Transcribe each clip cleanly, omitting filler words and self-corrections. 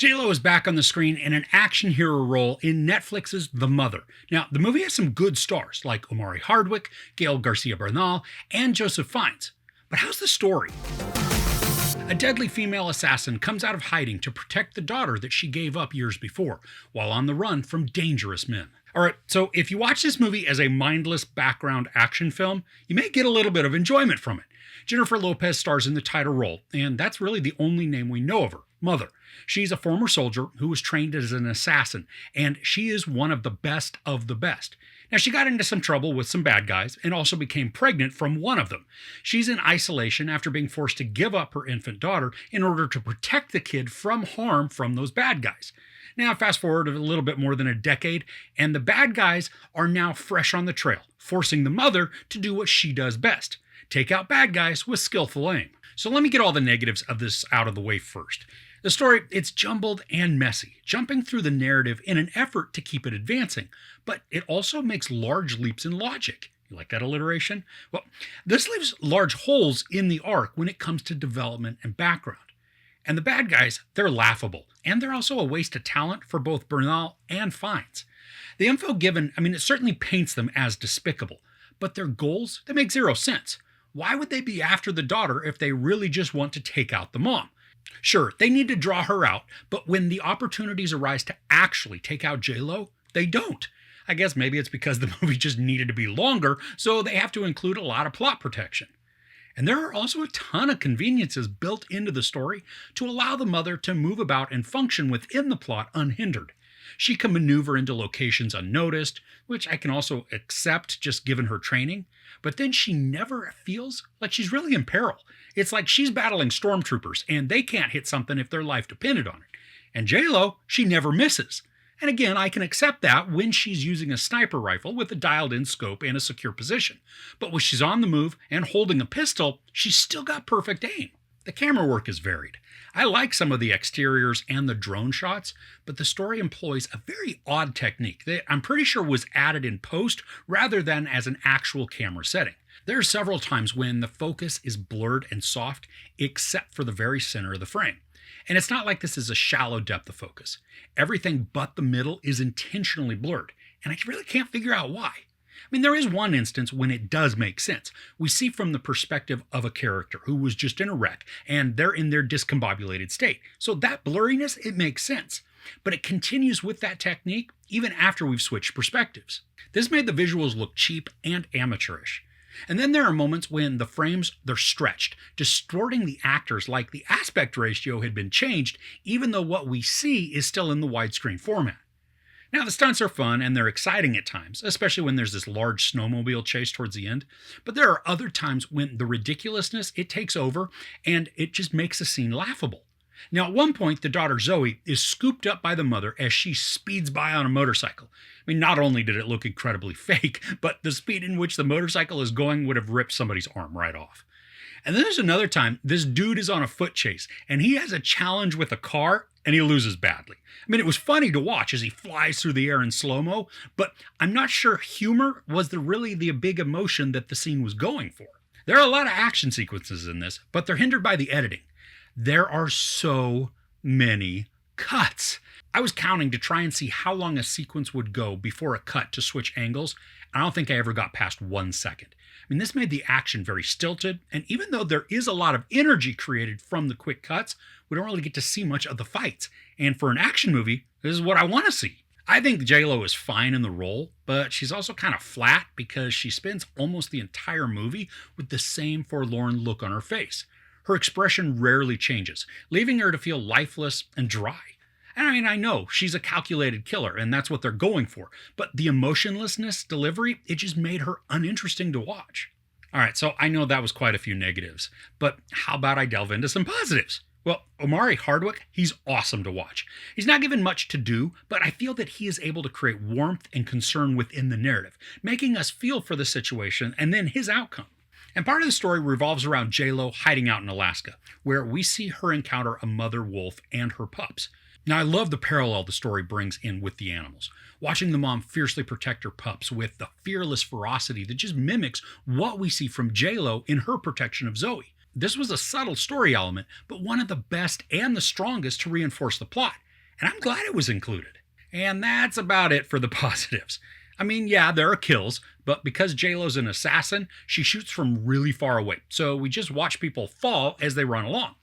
J-Lo is back on the screen in an action hero role in Netflix's The Mother. Now, the movie has some good stars like Omari Hardwick, Gael Garcia Bernal, and Joseph Fiennes. But how's the story? A deadly female assassin comes out of hiding to protect the daughter that she gave up years before, while on the run from dangerous men. Alright, so if you watch this movie as a mindless background action film, you may get a little bit of enjoyment from it. Jennifer Lopez stars in the title role, and that's really the only name we know of her, Mother. She's a former soldier who was trained as an assassin, and she is one of the best of the best. Now, she got into some trouble with some bad guys and also became pregnant from one of them. She's in isolation after being forced to give up her infant daughter in order to protect the kid from harm from those bad guys. Now, fast forward a little bit more than a decade, and the bad guys are now fresh on the trail, forcing the mother to do what she does best: take out bad guys with skillful aim. So let me get all the negatives of this out of the way first. The story, it's jumbled and messy, jumping through the narrative in an effort to keep it advancing, but it also makes large leaps in logic. You like that alliteration? Well, this leaves large holes in the arc when it comes to development and background. And the bad guys, they're laughable, and they're also a waste of talent for both Bernal and Fiennes. The info given, it certainly paints them as despicable, but their goals, they make zero sense. Why would they be after the daughter if they really just want to take out the mom? Sure, they need to draw her out, but when the opportunities arise to actually take out J-Lo, they don't. I guess maybe it's because the movie just needed to be longer, so they have to include a lot of plot protection. And there are also a ton of conveniences built into the story to allow the mother to move about and function within the plot unhindered. She can maneuver into locations unnoticed, which I can also accept just given her training, but then she never feels like she's really in peril. It's like she's battling stormtroopers and they can't hit something if their life depended on it. And J-Lo, she never misses. And again, I can accept that when she's using a sniper rifle with a dialed-in scope and a secure position. But when she's on the move and holding a pistol, she's still got perfect aim. The camera work is varied. I like some of the exteriors and the drone shots, but the story employs a very odd technique that I'm pretty sure was added in post rather than as an actual camera setting. There are several times when the focus is blurred and soft, except for the very center of the frame. And it's not like this is a shallow depth of focus. Everything but the middle is intentionally blurred, and I really can't figure out why. There is one instance when it does make sense. We see from the perspective of a character who was just in a wreck, and they're in their discombobulated state. So that blurriness, it makes sense. But it continues with that technique even after we've switched perspectives. This made the visuals look cheap and amateurish. And then there are moments when the frames, they're stretched, distorting the actors like the aspect ratio had been changed, even though what we see is still in the widescreen format. Now, the stunts are fun and they're exciting at times, especially when there's this large snowmobile chase towards the end. But there are other times when the ridiculousness, it takes over and it just makes the scene laughable. Now, at one point, the daughter Zoe is scooped up by the mother as she speeds by on a motorcycle. Not only did it look incredibly fake, but the speed in which the motorcycle is going would have ripped somebody's arm right off. And then there's another time, this dude is on a foot chase, and he has a challenge with a car, and he loses badly. It was funny to watch as he flies through the air in slow-mo, but I'm not sure humor was really the big emotion that the scene was going for. There are a lot of action sequences in this, but they're hindered by the editing. There are so many cuts. I was counting to try and see how long a sequence would go before a cut to switch angles. I don't think I ever got past 1 second. This made the action very stilted, and even though there is a lot of energy created from the quick cuts, we don't really get to see much of the fights. And for an action movie, this is what I want to see. I think J-Lo is fine in the role, but she's also kind of flat because she spends almost the entire movie with the same forlorn look on her face. Her expression rarely changes, leaving her to feel lifeless and dry. I know she's a calculated killer, and that's what they're going for, but the emotionlessness delivery, it just made her uninteresting to watch. Alright, so I know that was quite a few negatives, but how about I delve into some positives? Well, Omari Hardwick, he's awesome to watch. He's not given much to do, but I feel that he is able to create warmth and concern within the narrative, making us feel for the situation and then his outcome. And part of the story revolves around J-Lo hiding out in Alaska, where we see her encounter a mother wolf and her pups. Now, I love the parallel the story brings in with the animals. Watching the mom fiercely protect her pups with the fearless ferocity that just mimics what we see from J-Lo in her protection of Zoe. This was a subtle story element, but one of the best and the strongest to reinforce the plot. and I'm glad it was included. And that's about it for the positives. I mean, yeah, there are kills, but because J-Lo's an assassin, she shoots from really far away, so we just watch people fall as they run along.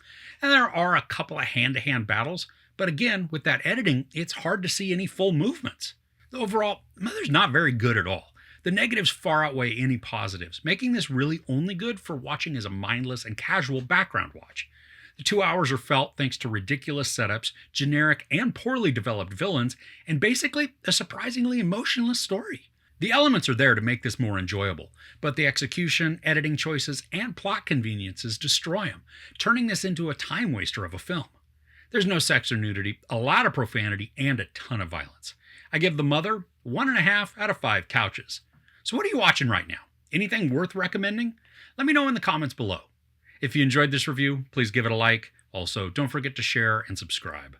And there are a couple of hand-to-hand battles, but again, with that editing, it's hard to see any full movements. Overall, the Mother's not very good at all. The negatives far outweigh any positives, making this really only good for watching as a mindless and casual background watch. The 2 hours are felt thanks to ridiculous setups, generic and poorly developed villains, and basically a surprisingly emotionless story. The elements are there to make this more enjoyable, but the execution, editing choices, and plot conveniences destroy them, turning this into a time waster of a film. There's no sex or nudity, a lot of profanity, and a ton of violence. I give The Mother 1.5 out of 5 couches. So what are you watching right now? Anything worth recommending? Let me know in the comments below. If you enjoyed this review, please give it a like. Also, don't forget to share and subscribe.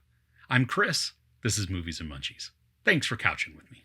I'm Chris. This is Movies and Munchies. Thanks for couching with me.